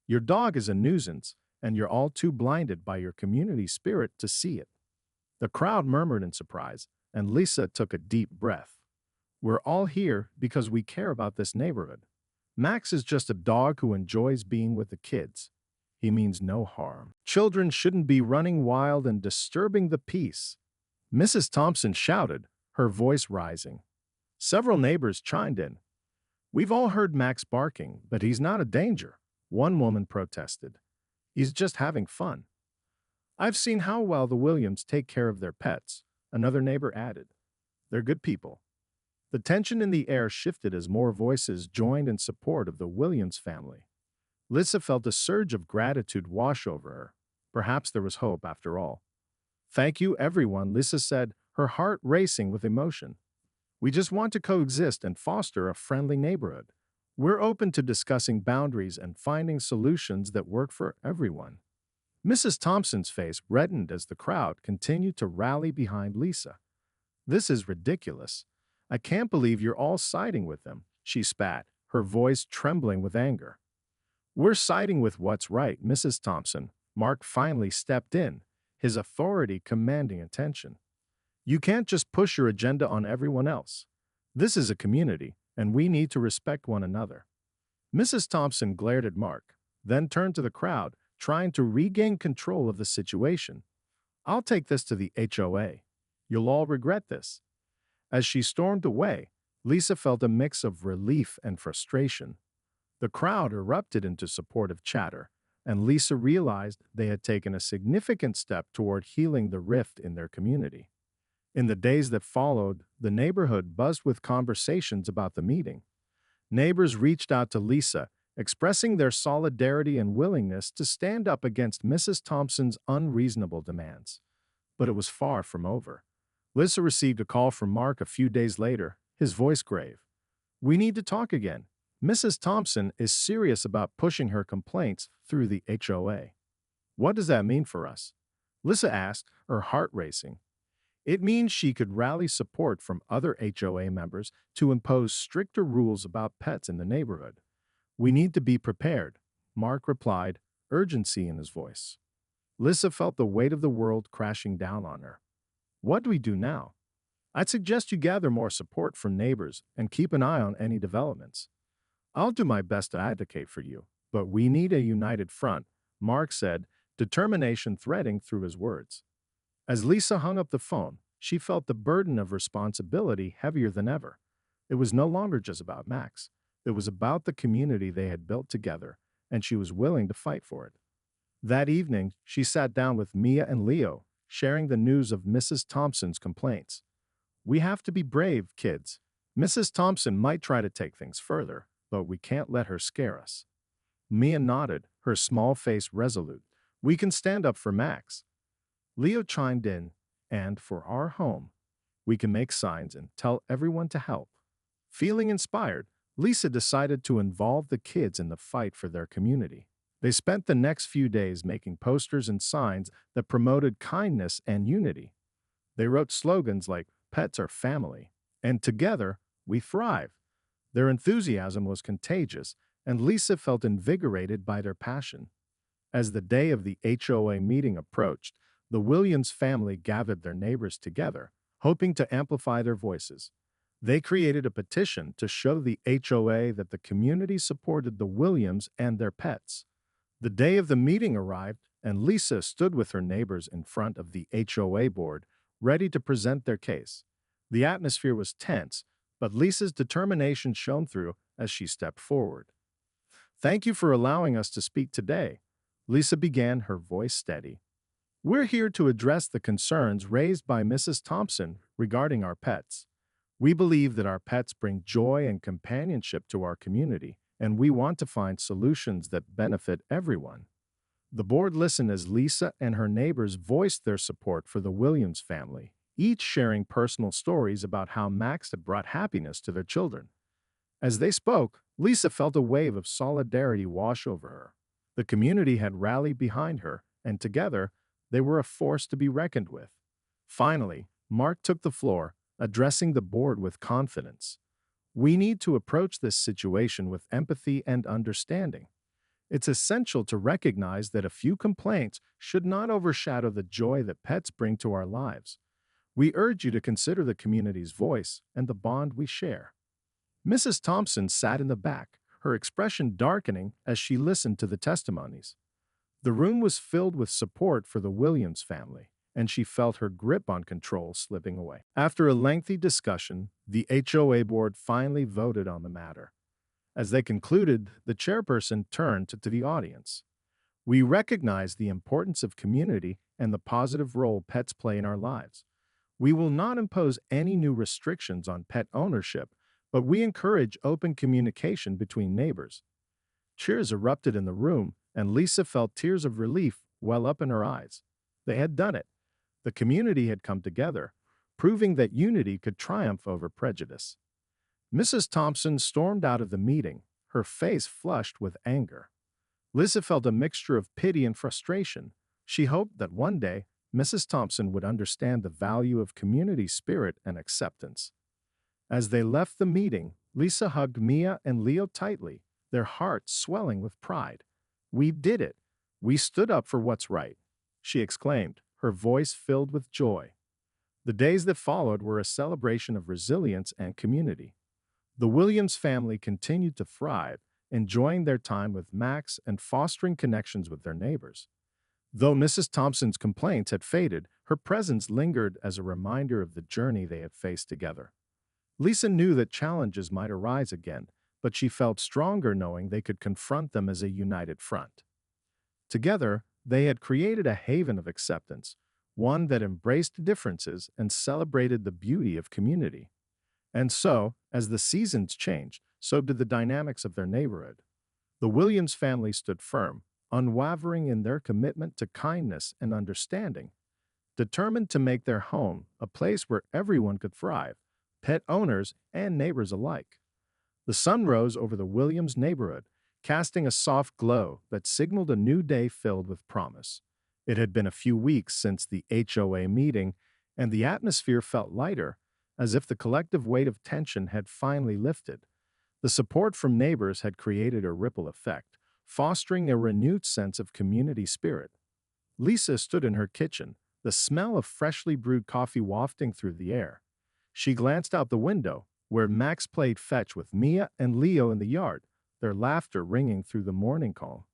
Your dog is a nuisance, and you're all too blinded by your community spirit to see it." The crowd murmured in surprise, and Lisa took a deep breath. "We're all here because we care about this neighborhood. Max is just a dog who enjoys being with the kids. He means no harm. Children shouldn't be running wild and disturbing the peace." Mrs. Thompson shouted, her voice rising. Several neighbors chimed in. "We've all heard Max barking, but he's not a danger," one woman protested. "He's just having fun." "I've seen how well the Williams take care of their pets," another neighbor added. "They're good people." The tension in the air shifted as more voices joined in support of the Williams family. Lisa felt a surge of gratitude wash over her. Perhaps there was hope after all. "Thank you, everyone," Lisa said, her heart racing with emotion. "We just want to coexist and foster a friendly neighborhood. We're open to discussing boundaries and finding solutions that work for everyone." Mrs. Thompson's face reddened as the crowd continued to rally behind Lisa. "This is ridiculous. I can't believe you're all siding with them," she spat, her voice trembling with anger. "We're siding with what's right, Mrs. Thompson." Mark finally stepped in, his authority commanding attention. "You can't just push your agenda on everyone else. This is a community, and we need to respect one another." Mrs. Thompson glared at Mark, then turned to the crowd, trying to regain control of the situation. "I'll take this to the HOA. You'll all regret this." As she stormed away, Lisa felt a mix of relief and frustration. The crowd erupted into supportive chatter, and Lisa realized they had taken a significant step toward healing the rift in their community. In the days that followed, the neighborhood buzzed with conversations about the meeting. Neighbors reached out to Lisa, expressing their solidarity and willingness to stand up against Mrs. Thompson's unreasonable demands. But it was far from over. Lisa received a call from Mark a few days later, his voice grave. "We need to talk again. Mrs. Thompson is serious about pushing her complaints through the HOA." "What does that mean for us?" Lisa asked, her heart racing. "It means she could rally support from other HOA members to impose stricter rules about pets in the neighborhood. We need to be prepared," Mark replied, urgency in his voice. Lisa felt the weight of the world crashing down on her. "What do we do now?" "I'd suggest you gather more support from neighbors and keep an eye on any developments." "I'll do my best to advocate for you, but we need a united front," Mark said, determination threading through his words. As Lisa hung up the phone, she felt the burden of responsibility heavier than ever. It was no longer just about Max. It was about the community they had built together, and she was willing to fight for it. That evening, she sat down with Mia and Leo, sharing the news of Mrs. Thompson's complaints. "We have to be brave, kids. Mrs. Thompson might try to take things further, but we can't let her scare us." Mia nodded, her small face resolute. "We can stand up for Max." Leo chimed in, "And for our home, we can make signs and tell everyone to help." Feeling inspired, Lisa decided to involve the kids in the fight for their community. They spent the next few days making posters and signs that promoted kindness and unity. They wrote slogans like "Pets are family" and "Together, we thrive." Their enthusiasm was contagious, and Lisa felt invigorated by their passion. As the day of the HOA meeting approached, the Williams family gathered their neighbors together, hoping to amplify their voices. They created a petition to show the HOA that the community supported the Williams and their pets. The day of the meeting arrived, and Lisa stood with her neighbors in front of the HOA board, ready to present their case. The atmosphere was tense, but Lisa's determination shone through as she stepped forward. "Thank you for allowing us to speak today," Lisa began, her voice steady. "We're here to address the concerns raised by Mrs. Thompson regarding our pets. We believe that our pets bring joy and companionship to our community, and we want to find solutions that benefit everyone." The board listened as Lisa and her neighbors voiced their support for the Williams family, each sharing personal stories about how Max had brought happiness to their children. As they spoke, Lisa felt a wave of solidarity wash over her. The community had rallied behind her, and together, they were a force to be reckoned with. Finally, Mark took the floor, addressing the board with confidence. "We need to approach this situation with empathy and understanding. It's essential to recognize that a few complaints should not overshadow the joy that pets bring to our lives. We urge you to consider the community's voice and the bond we share." Mrs. Thompson sat in the back, her expression darkening as she listened to the testimonies. The room was filled with support for the Williams family, and she felt her grip on control slipping away. After a lengthy discussion, the HOA board finally voted on the matter. As they concluded, the chairperson turned to the audience. "We recognize the importance of community and the positive role pets play in our lives. We will not impose any new restrictions on pet ownership, but we encourage open communication between neighbors." Cheers erupted in the room, and Lisa felt tears of relief well up in her eyes. They had done it. The community had come together, proving that unity could triumph over prejudice. Mrs. Thompson stormed out of the meeting, her face flushed with anger. Lisa felt a mixture of pity and frustration. She hoped that one day Mrs. Thompson would understand the value of community spirit and acceptance. As they left the meeting, Lisa hugged Mia and Leo tightly, their hearts swelling with pride. "We did it. We stood up for what's right," she exclaimed, her voice filled with joy. The days that followed were a celebration of resilience and community. The Williams family continued to thrive, enjoying their time with Max and fostering connections with their neighbors. Though Mrs. Thompson's complaints had faded, her presence lingered as a reminder of the journey they had faced together. Lisa knew that challenges might arise again, but she felt stronger knowing they could confront them as a united front. Together, they had created a haven of acceptance, one that embraced differences and celebrated the beauty of community. And so, as the seasons changed, so did the dynamics of their neighborhood. The Williams family stood firm, unwavering in their commitment to kindness and understanding, determined to make their home a place where everyone could thrive, pet owners and neighbors alike. The sun rose over the Williams neighborhood, casting a soft glow that signaled a new day filled with promise. It had been a few weeks since the HOA meeting, and the atmosphere felt lighter, as if the collective weight of tension had finally lifted. The support from neighbors had created a ripple effect, fostering a renewed sense of community spirit. Lisa stood in her kitchen, the smell of freshly brewed coffee wafting through the air. She glanced out the window, where Max played fetch with Mia and Leo in the yard, their laughter ringing through the morning calm.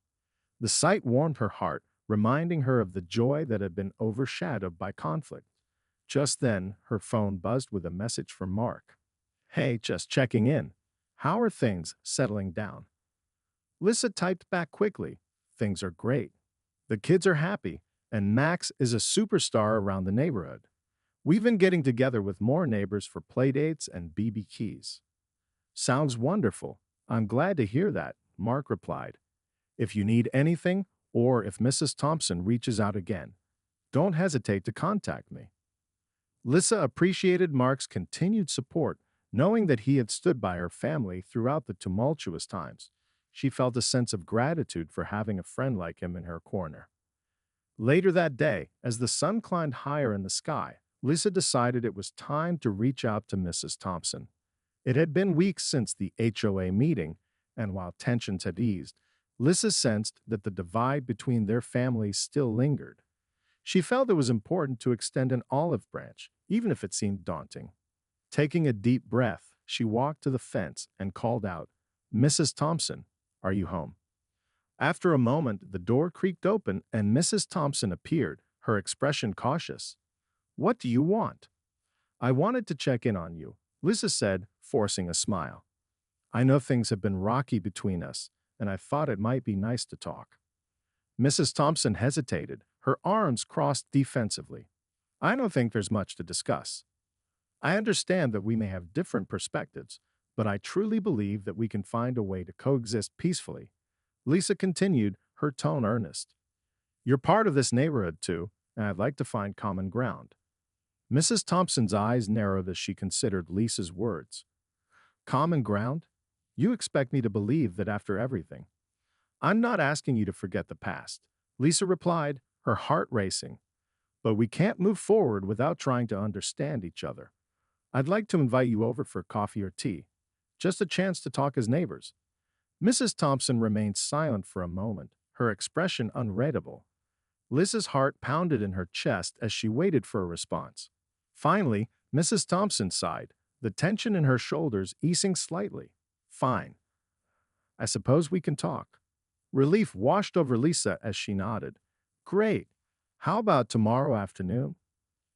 The sight warmed her heart, reminding her of the joy that had been overshadowed by conflict. Just then, her phone buzzed with a message from Mark. "Hey, just checking in. How are things settling down?" Lisa typed back quickly. "Things are great. The kids are happy, and Max is a superstar around the neighborhood. We've been getting together with more neighbors for playdates and BBQs." "Sounds wonderful. I'm glad to hear that," Mark replied. "If you need anything, or if Mrs. Thompson reaches out again, don't hesitate to contact me." Lissa appreciated Mark's continued support, knowing that he had stood by her family throughout the tumultuous times. She felt a sense of gratitude for having a friend like him in her corner. Later that day, as the sun climbed higher in the sky, Lisa decided it was time to reach out to Mrs. Thompson. It had been weeks since the HOA meeting, and while tensions had eased, Lisa sensed that the divide between their families still lingered. She felt it was important to extend an olive branch, even if it seemed daunting. Taking a deep breath, she walked to the fence and called out, "Mrs. Thompson, are you home?" After a moment, the door creaked open and Mrs. Thompson appeared, her expression cautious. "What do you want?" "I wanted to check in on you," Lisa said, forcing a smile. "I know things have been rocky between us, and I thought it might be nice to talk." Mrs. Thompson hesitated, her arms crossed defensively. "I don't think there's much to discuss. I understand that we may have different perspectives, but I truly believe that we can find a way to coexist peacefully." Lisa continued, her tone earnest. "You're part of this neighborhood too, and I'd like to find common ground." Mrs. Thompson's eyes narrowed as she considered Lisa's words. "Common ground? You expect me to believe that after everything?" "I'm not asking you to forget the past," Lisa replied, her heart racing. "But we can't move forward without trying to understand each other. I'd like to invite you over for coffee or tea. Just a chance to talk as neighbors." Mrs. Thompson remained silent for a moment, her expression unreadable. Liz's heart pounded in her chest as she waited for a response. Finally, Mrs. Thompson sighed, the tension in her shoulders easing slightly. "Fine. I suppose we can talk." Relief washed over Lisa as she nodded. "Great. How about tomorrow afternoon?"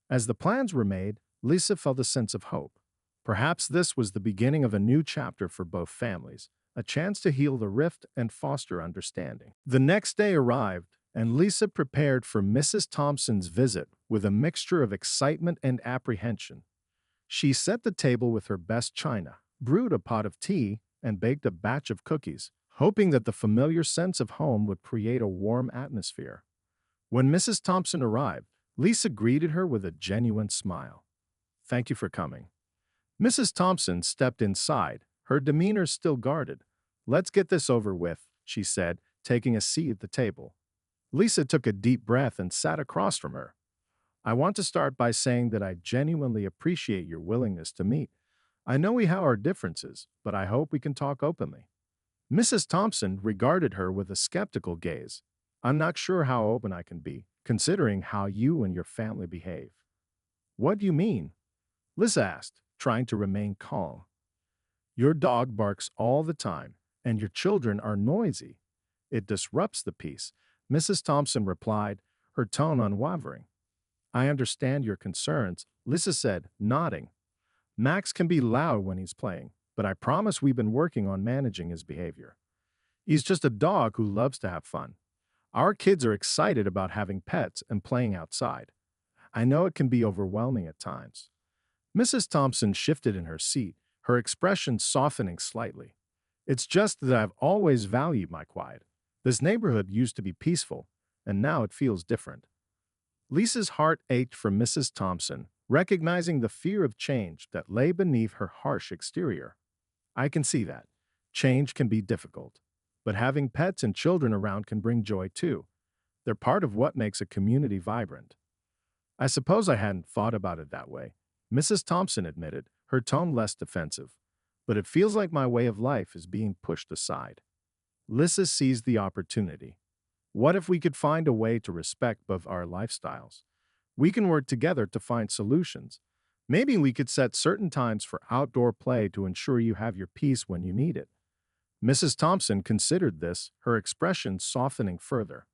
As the plans were made, Lisa felt a sense of hope. Perhaps this was the beginning of a new chapter for both families, a chance to heal the rift and foster understanding. The next day arrived, and Lisa prepared for Mrs. Thompson's visit with a mixture of excitement and apprehension. She set the table with her best china, brewed a pot of tea, and baked a batch of cookies, hoping that the familiar sense of home would create a warm atmosphere. When Mrs. Thompson arrived, Lisa greeted her with a genuine smile. "Thank you for coming." Mrs. Thompson stepped inside, her demeanor still guarded. "Let's get this over with," she said, taking a seat at the table. Lisa took a deep breath and sat across from her. "I want to start by saying that I genuinely appreciate your willingness to meet. I know we have our differences, but I hope we can talk openly." Mrs. Thompson regarded her with a skeptical gaze. "I'm not sure how open I can be, considering how you and your family behave." "What do you mean?" Lisa asked, trying to remain calm. "Your dog barks all the time, and your children are noisy. It disrupts the peace," Mrs. Thompson replied, her tone unwavering. "I understand your concerns," Lisa said, nodding. "Max can be loud when he's playing, but I promise we've been working on managing his behavior. He's just a dog who loves to have fun. Our kids are excited about having pets and playing outside. I know it can be overwhelming at times. Mrs. Thompson shifted in her seat, her expression softening slightly. It's just that I've always valued my quiet. This neighborhood used to be peaceful, and now it feels different. Lisa's heart ached for Mrs. Thompson, recognizing the fear of change that lay beneath her harsh exterior. I can see that. Change can be difficult, but having pets and children around can bring joy too. They're part of what makes a community vibrant. I suppose I hadn't thought about it that way, Mrs. Thompson admitted, her tone less defensive. But it feels like my way of life is being pushed aside. Lissa seized the opportunity. What if we could find a way to respect both our lifestyles? We can work together to find solutions. Maybe we could set certain times for outdoor play to ensure you have your peace when you need it. Mrs. Thompson considered this, her expression softening further.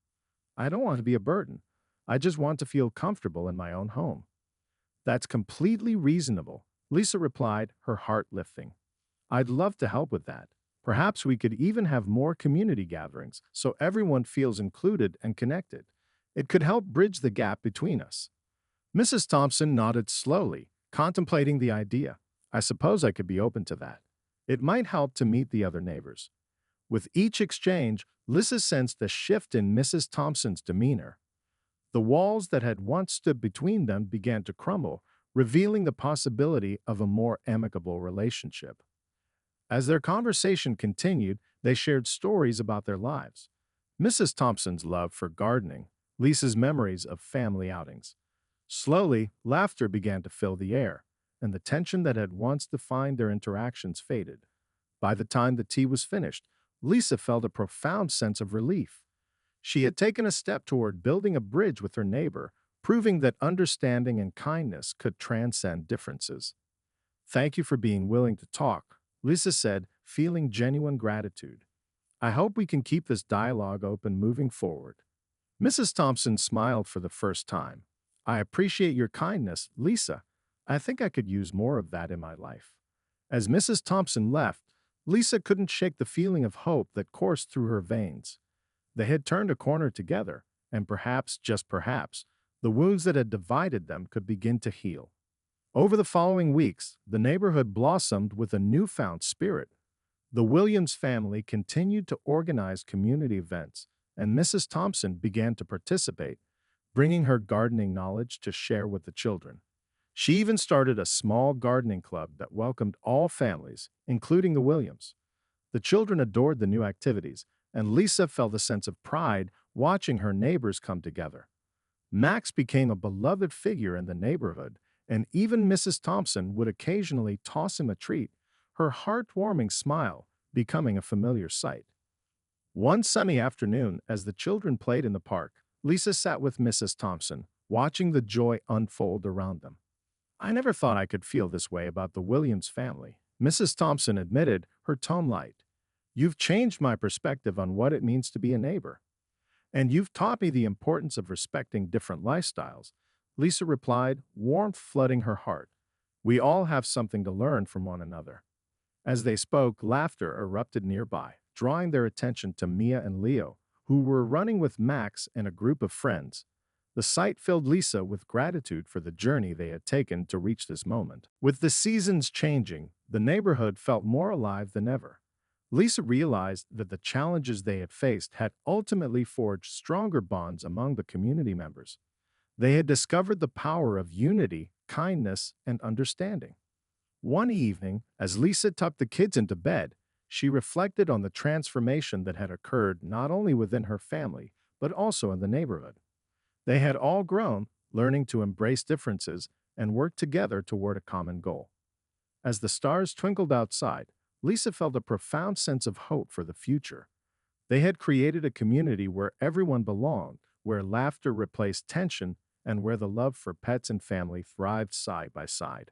I don't want to be a burden. I just want to feel comfortable in my own home. That's completely reasonable, Lisa replied, her heart lifting. I'd love to help with that. Perhaps we could even have more community gatherings so everyone feels included and connected. It could help bridge the gap between us. Mrs. Thompson nodded slowly, contemplating the idea. I suppose I could be open to that. It might help to meet the other neighbors. With each exchange, Lissa sensed a shift in Mrs. Thompson's demeanor. The walls that had once stood between them began to crumble, revealing the possibility of a more amicable relationship. As their conversation continued, they shared stories about their lives. Mrs. Thompson's love for gardening, Lisa's memories of family outings. Slowly, laughter began to fill the air, and the tension that had once defined their interactions faded. By the time the tea was finished, Lisa felt a profound sense of relief. She had taken a step toward building a bridge with her neighbor, proving that understanding and kindness could transcend differences. Thank you for being willing to talk, Lisa said, feeling genuine gratitude. I hope we can keep this dialogue open moving forward. Mrs. Thompson smiled for the first time. I appreciate your kindness, Lisa. I think I could use more of that in my life. As Mrs. Thompson left, Lisa couldn't shake the feeling of hope that coursed through her veins. They had turned a corner together, and perhaps, just perhaps, the wounds that had divided them could begin to heal. Over the following weeks, the neighborhood blossomed with a newfound spirit. The Williams family continued to organize community events, and Mrs. Thompson began to participate, bringing her gardening knowledge to share with the children. She even started a small gardening club that welcomed all families, including the Williams. The children adored the new activities, and Lisa felt a sense of pride watching her neighbors come together. Max became a beloved figure in the neighborhood, and even Mrs. Thompson would occasionally toss him a treat, her heartwarming smile becoming a familiar sight. One sunny afternoon, as the children played in the park, Lisa sat with Mrs. Thompson, watching the joy unfold around them. I never thought I could feel this way about the Williams family, Mrs. Thompson admitted, her tone light. You've changed my perspective on what it means to be a neighbor. And you've taught me the importance of respecting different lifestyles, Lisa replied, warmth flooding her heart. We all have something to learn from one another. As they spoke, laughter erupted nearby, drawing their attention to Mia and Leo, who were running with Max and a group of friends. The sight filled Lisa with gratitude for the journey they had taken to reach this moment. With the seasons changing, the neighborhood felt more alive than ever. Lisa realized that the challenges they had faced had ultimately forged stronger bonds among the community members. They had discovered the power of unity, kindness, and understanding. One evening, as Lisa tucked the kids into bed, she reflected on the transformation that had occurred not only within her family, but also in the neighborhood. They had all grown, learning to embrace differences and work together toward a common goal. As the stars twinkled outside, Lisa felt a profound sense of hope for the future. They had created a community where everyone belonged, where laughter replaced tension, and where the love for pets and family thrived side by side.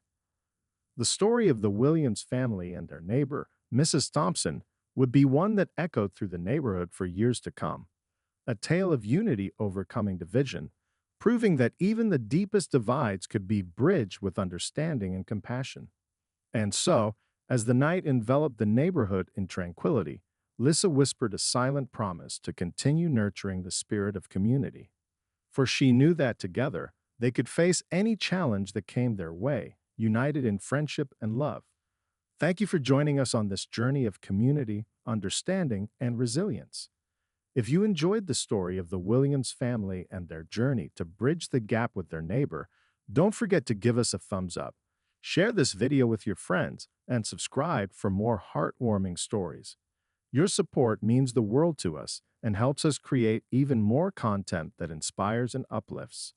The story of the Williams family and their neighbor, Mrs. Thompson, would be one that echoed through the neighborhood for years to come. A tale of unity overcoming division, proving that even the deepest divides could be bridged with understanding and compassion. And so, as the night enveloped the neighborhood in tranquility, Lissa whispered a silent promise to continue nurturing the spirit of community. For she knew that together, they could face any challenge that came their way, united in friendship and love. Thank you for joining us on this journey of community, understanding, and resilience. If you enjoyed the story of the Williams family and their journey to bridge the gap with their neighbor, don't forget to give us a thumbs up. Share this video with your friends and subscribe for more heartwarming stories. Your support means the world to us and helps us create even more content that inspires and uplifts.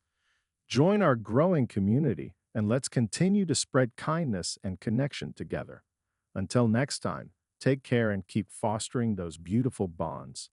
Join our growing community and let's continue to spread kindness and connection together. Until next time, take care and keep fostering those beautiful bonds.